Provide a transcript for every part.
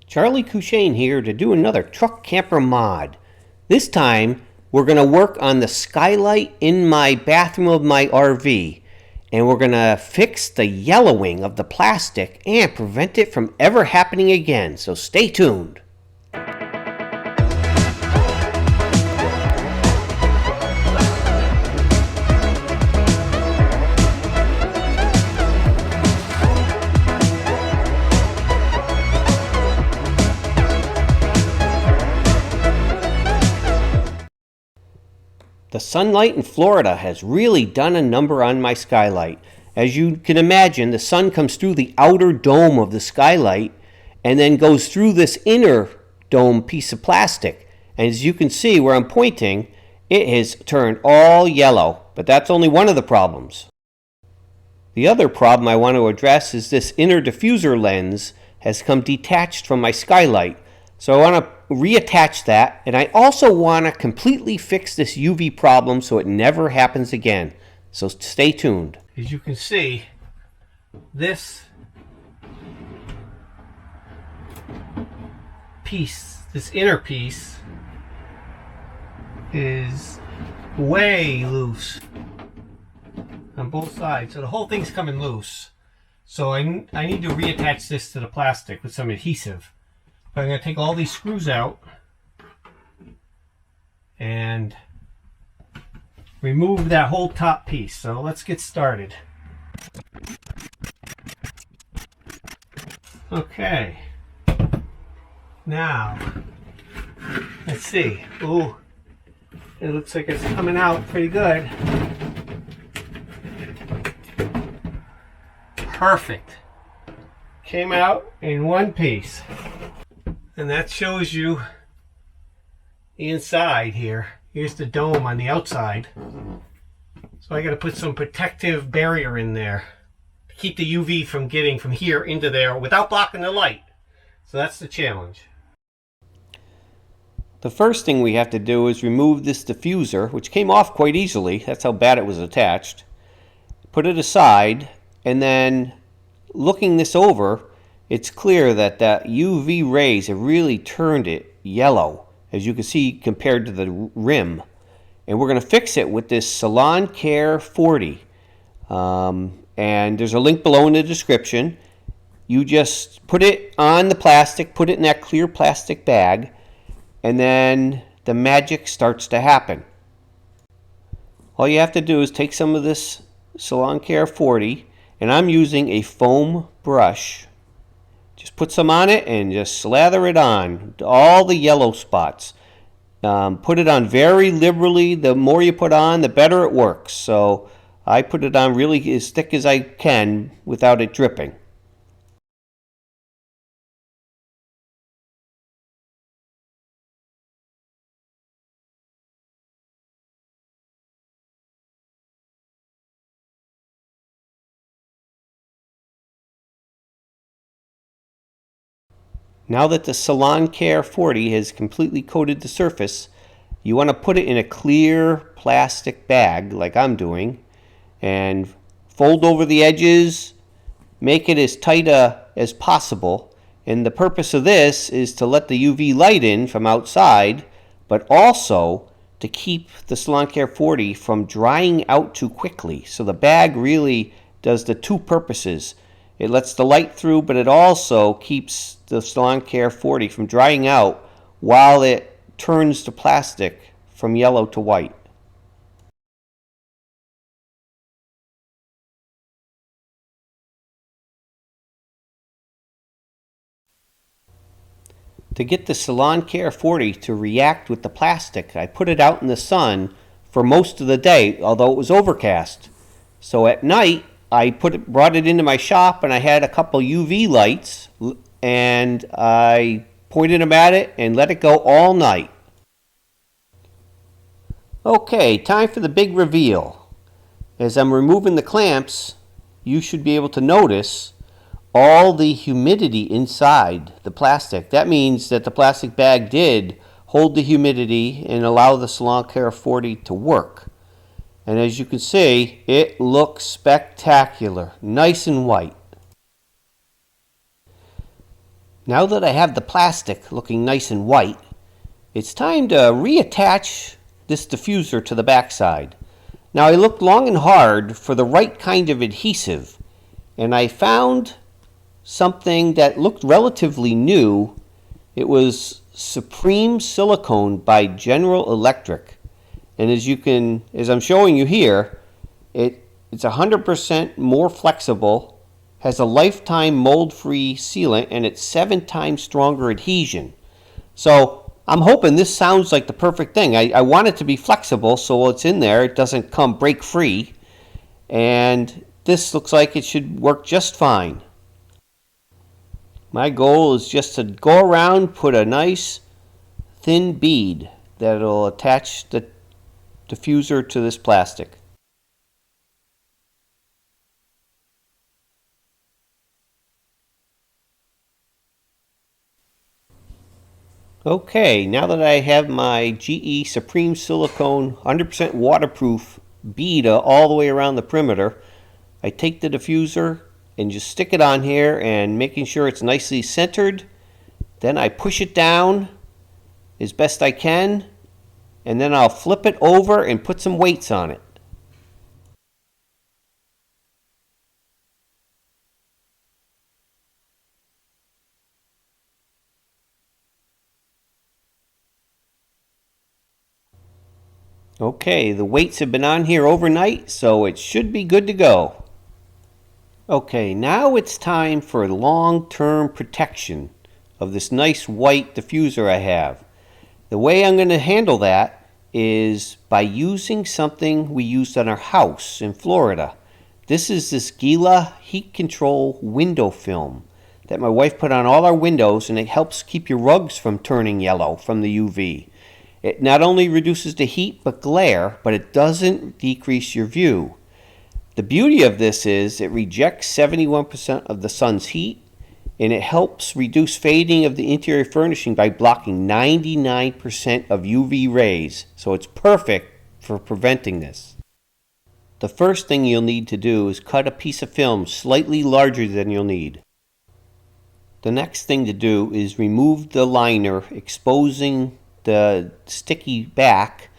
Charlie Cushane here to do another truck camper mod. This time we're going to work on the skylight in my bathroom of my RV, and we're going to fix the yellowing of the plastic and prevent it from ever happening again, so stay tuned. The sunlight in Florida has really done a number on my skylight. As you can imagine, the sun comes through the outer dome of the skylight and then goes through this inner dome piece of plastic. And as you can see where I'm pointing, it has turned all yellow, but that's only one of the problems. The other problem I want to address is this inner diffuser lens has come detached from my skylight. So I want to reattach that, and I also want to completely fix this UV problem so it never happens again. So stay tuned. As you can see, this piece, this inner piece, is way loose on both sides. So the whole thing's coming loose. So I need to reattach this to the plastic with some adhesive. I'm going to take all these screws out and remove that whole top piece. So let's get started. Okay. Now, let's see. Ooh, it looks like it's coming out pretty good. Perfect. Came out in one piece. And that shows you the inside here. Here's the dome on the outside. So I got to put some protective barrier in there to keep the UV from getting from here into there without blocking the light. So that's the challenge. The first thing we have to do is remove this diffuser, which came off quite easily. That's how bad it was attached. Put it aside, and then looking this over, it's clear that the UV rays have really turned it yellow, as you can see compared to the rim. And we're going to fix it with this Salon Care 40. And there's a link below in the description. You just put it on the plastic, put it in that clear plastic bag, and then the magic starts to happen. All you have to do is take some of this Salon Care 40, and I'm using a foam brush. Just put some on it and just slather it on to all the yellow spots. Put it on very liberally. The more you put on, the better it works. So I put it on really as thick as I can without it dripping. Now that the Salon Care 40 has completely coated the surface, you want to put it in a clear plastic bag like I'm doing and fold over the edges, make it as tight as possible. And the purpose of this is to let the UV light in from outside, but also to keep the Salon Care 40 from drying out too quickly. So the bag really does the two purposes. It lets the light through, but it also keeps the Salon Care 40 from drying out while it turns the plastic from yellow to white. To get the Salon Care 40 to react with the plastic, I put it out in the sun for most of the day, although it was overcast. So at night, I brought it into my shop, and I had a couple UV lights, and I pointed them at it and let it go all night. Okay, time for the big reveal. As I'm removing the clamps, you should be able to notice all the humidity inside the plastic. That means that the plastic bag did hold the humidity and allow the Salon Care 40 to work. And as you can see, it looks spectacular, nice and white. Now that I have the plastic looking nice and white, it's time to reattach this diffuser to the backside. Now I looked long and hard for the right kind of adhesive, and I found something that looked relatively new. It was Supreme Silicone by General Electric. And as I'm showing you here, it's 100% more flexible, has a lifetime mold-free sealant, and it's 7 times stronger adhesion. So I'm hoping this sounds like the perfect thing. I want it to be flexible so it's in there, it doesn't come break free, and this looks like it should work just fine. My goal is just to go around, put a nice thin bead that'll attach the diffuser to this plastic. Okay, now that I have my GE Supreme Silicone 100% waterproof bead all the way around the perimeter, I take the diffuser and just stick it on here and making sure it's nicely centered. Then I push it down as best I can, and then I'll flip it over and put some weights on it. Okay, the weights have been on here overnight, so it should be good to go. Okay, now it's time for long-term protection of this nice white diffuser I have. The way I'm going to handle that is by using something we used on our house in Florida. This is this Gila heat control window film that my wife put on all our windows, and it helps keep your rugs from turning yellow from the UV. It not only reduces the heat but glare, but it doesn't decrease your view. The beauty of this is it rejects 71% of the sun's heat, and it helps reduce fading of the interior furnishing by blocking 99% of UV rays. So it's perfect for preventing this. The first thing you'll need to do is cut a piece of film slightly larger than you'll need. The next thing to do is remove the liner, exposing the sticky back,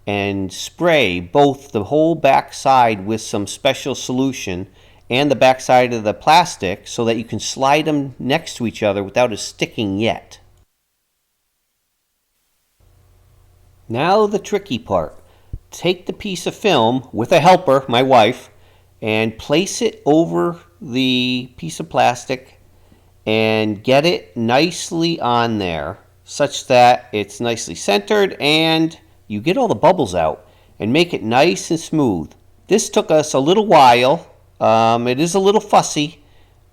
and spray both the whole back side with some special solution and the back side of the plastic so that you can slide them next to each other without it sticking yet. Now the tricky part. Take the piece of film with a helper, my wife, and place it over the piece of plastic and get it nicely on there such that it's nicely centered and you get all the bubbles out and make it nice and smooth. This took us a little while. It is a little fussy,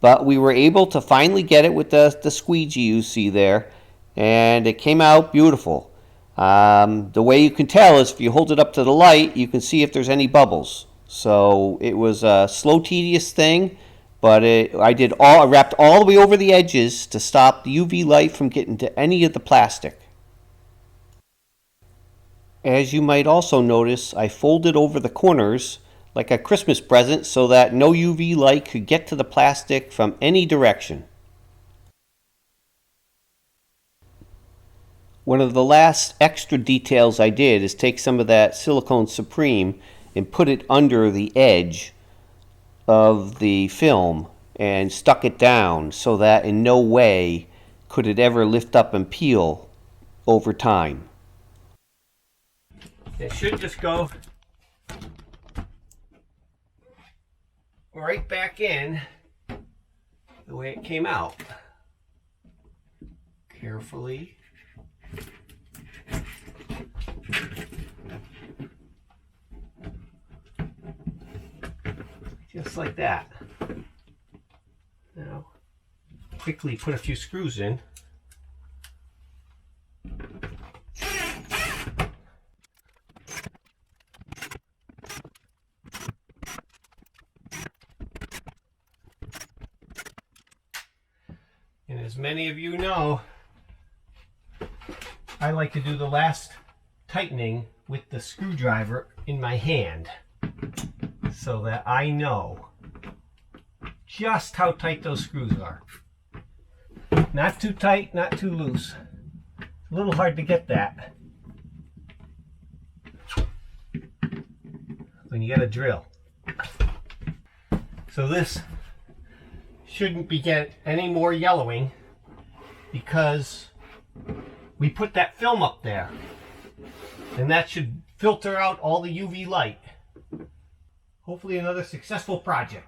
but we were able to finally get it with the squeegee you see there, and it came out beautiful. The way you can tell is if you hold it up to the light, you can see if there's any bubbles. So it was a slow, tedious thing, but I wrapped all the way over the edges to stop the UV light from getting to any of the plastic. As you might also notice, I folded over the corners like a Christmas present so that no UV light could get to the plastic from any direction. One of the last extra details I did is take some of that Silicone Supreme and put it under the edge of the film and stuck it down so that in no way could it ever lift up and peel over time. It should just go right back in the way it came out. Carefully. Just like that. Now, quickly put a few screws in. And as many of you know, I like to do the last tightening with the screwdriver in my hand so that I know just how tight those screws are. Not too tight, not too loose. It's a little hard to get that when you get a drill. So this shouldn't be get any more yellowing because we put that film up there, and that should filter out all the UV light. Hopefully another successful project.